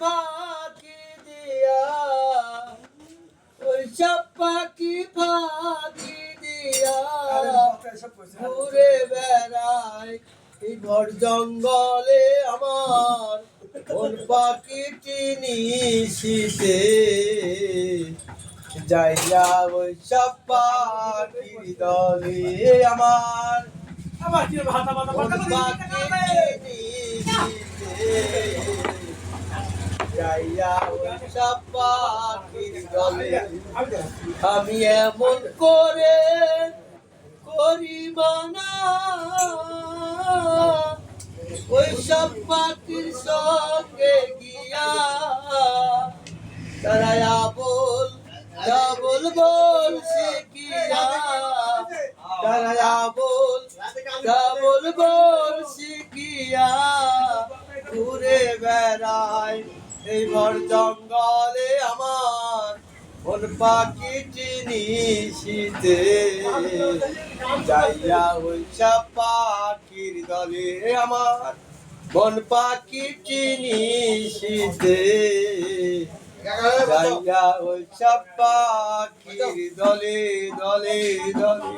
পাখি দিয়া ওই সব পাখি ফাঁকি দিয়া ঘুরে বেড়ায় এই ভর জঙ্গলে আমার কোন পাখিটি নিশিতে যাইয়া ওই সব পাখির দলে আমার কোন পাখিটি নিশিতে যাইয়া ওই সব পাখির দলে আমি এমন করে করি মানা ওই সব পাখির সঙ্গে গিয়া তারা আবল ডাবল বলছে গিয়া তারা আবল ডাবল বলছে গিয়া ঘুরে বেড়ায় এই ভর জঙ্গলে আমার কোন পাখিটি নিশিতে যাইয়া ওই সব পাখির দলে আমার কোন পাখিটি নিশিতে যাইয়া ওই সব পাখির দলে দলে দলে